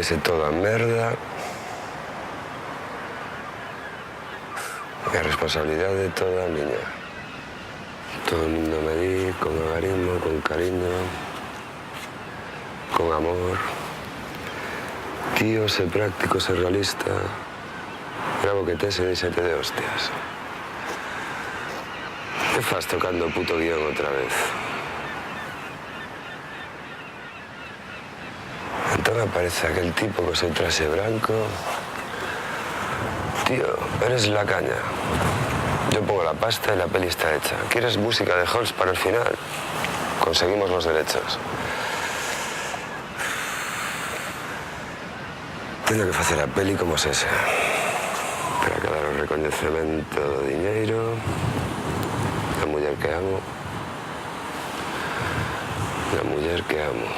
Vaise todo a merda. A responsabilidade de toda a miña. Todo o mundo me di con agarismo, con cariño, con amor. Tío, sé práctico, sé realista. Gravo que tes e deixate de hostias. Que fas tocando o puto guión outra vez? Entón aparece aquel tipo co seu traxe branco. Tío, eres la caña. Yo pongo la pasta y la peli está hecha. ¿Quieres música de Halls para el final? Conseguimos los derechos. Teño que facer a peli como sese. Para que dar o recoñecemento do diñeiro, a muller que amo, a muller que amo.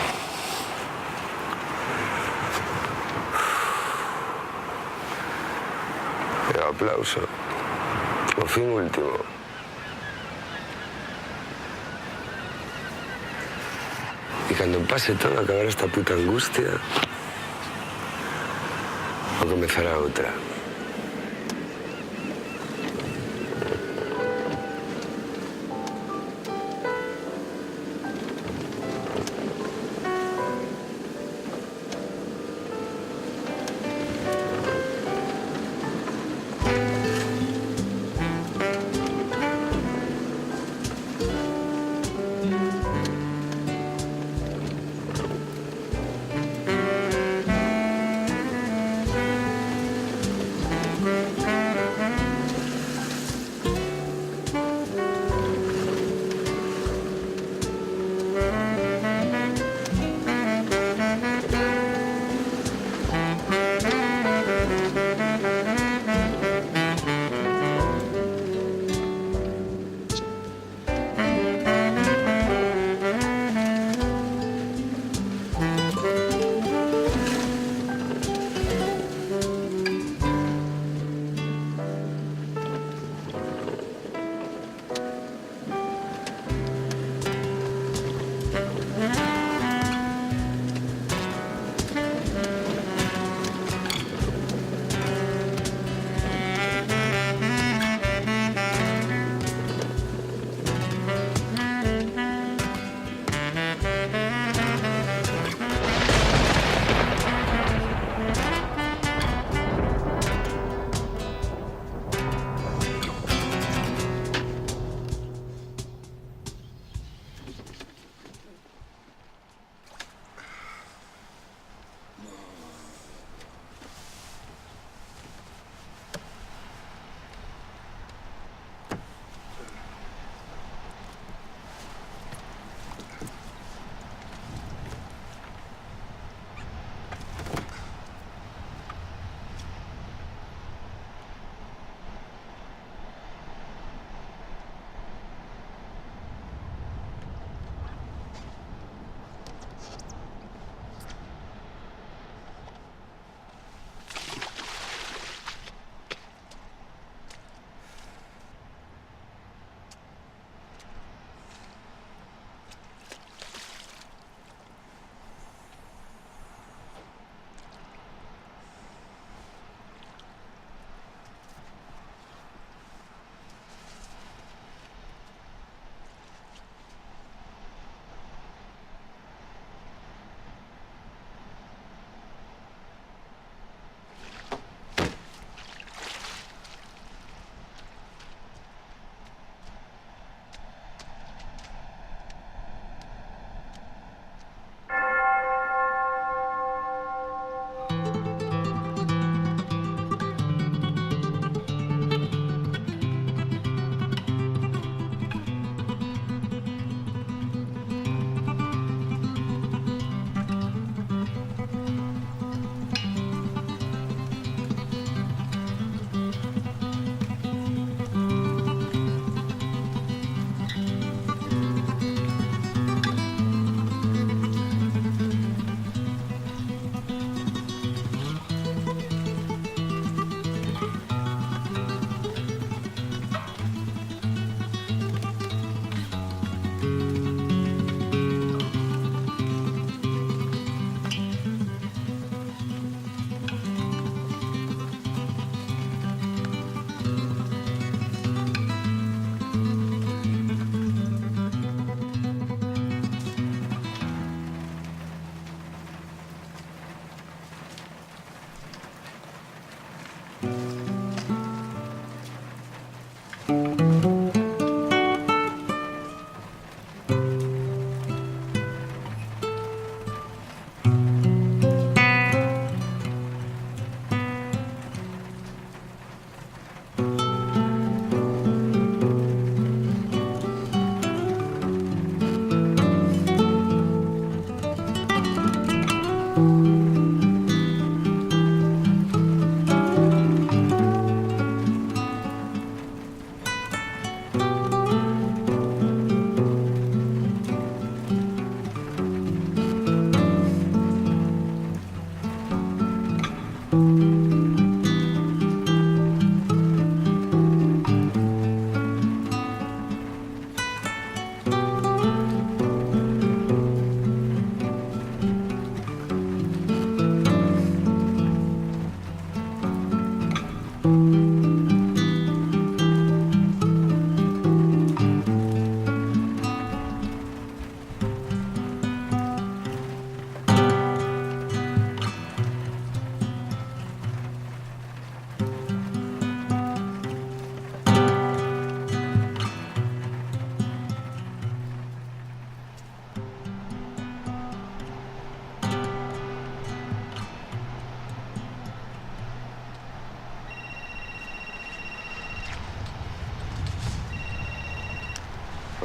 E o aplauso, o fin último. E cando pase todo, acabar esta puta angustia, o comezará outra.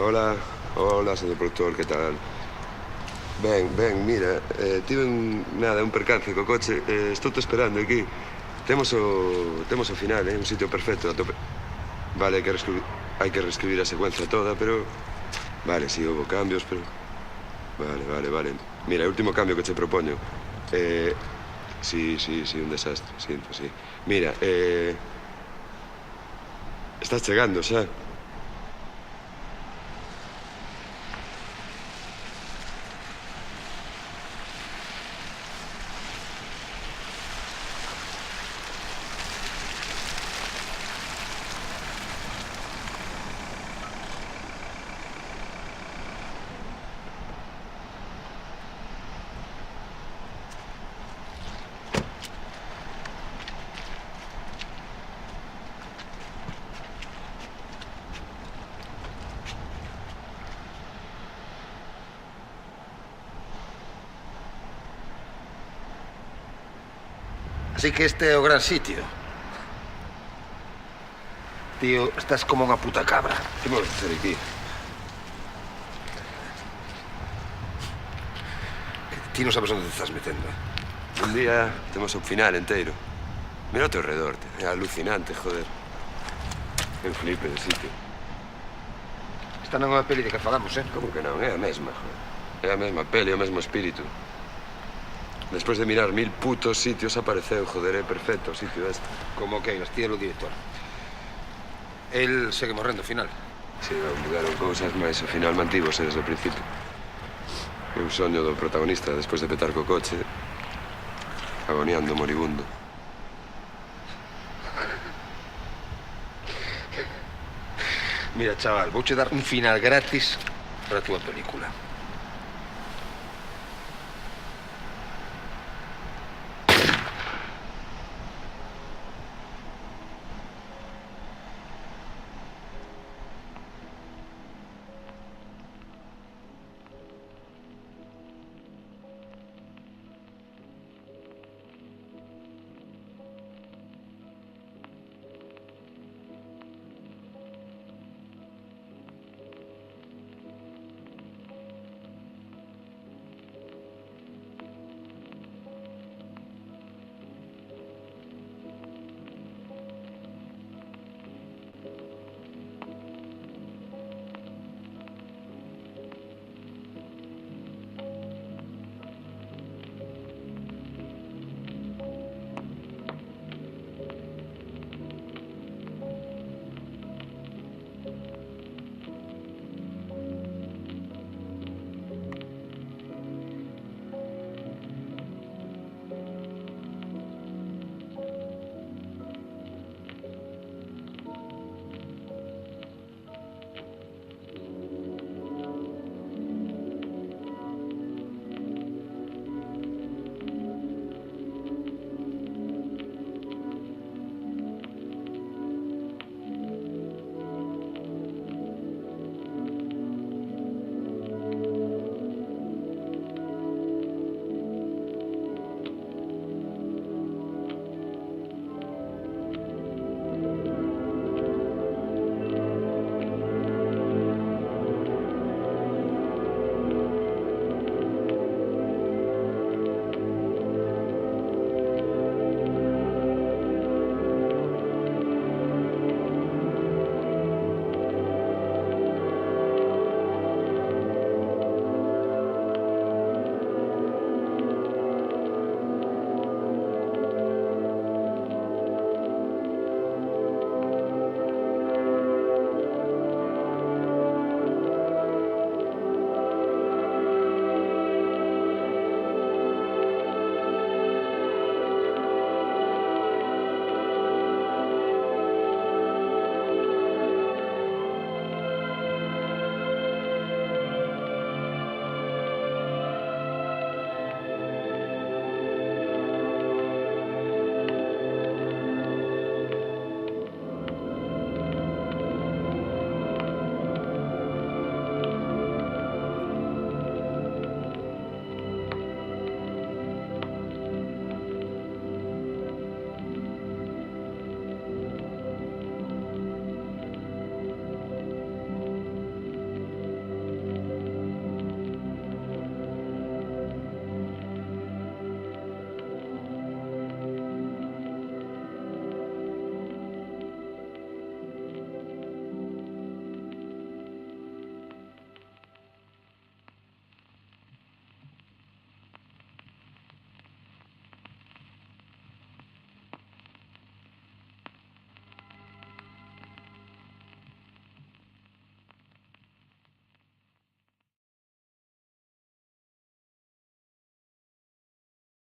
Hola, hola, señor productor, que tal? Ben, mira, tive un percance co coche, estou te esperando aquí. Temos o final, un sitio perfecto, a tope. Vale, hai que reescribir a secuencia toda, pero... Vale, sí, houve cambios, pero... Vale. Mira, o último cambio que che propoño. Sí, un desastre, sinto, sí. Mira, estás chegando xa. Así que este é o gran sitio. Tío, estás como unha puta cabra. Que vamos a facer aquí? Ti non sabes onde te estás metendo. Un día temos o final inteiro. Mira ao teu redor, é alucinante, joder. Que flipe de sitio. Esta non é unha peli de que falamos, Como que non? É a mesma, joder. É a mesma peli, o mesmo espírito. Despois de mirar 1000 putos sitios apareceu, joder, é perfecto o sitio este. Como que ti é o director. El segue morrendo ao final. Si, non mudaron cousas, mas ao final mantívose desde o principio. É un soño do protagonista despois de petar co coche, agoniando moribundo. Mira, chaval, vouche dar un final gratis para a túa película.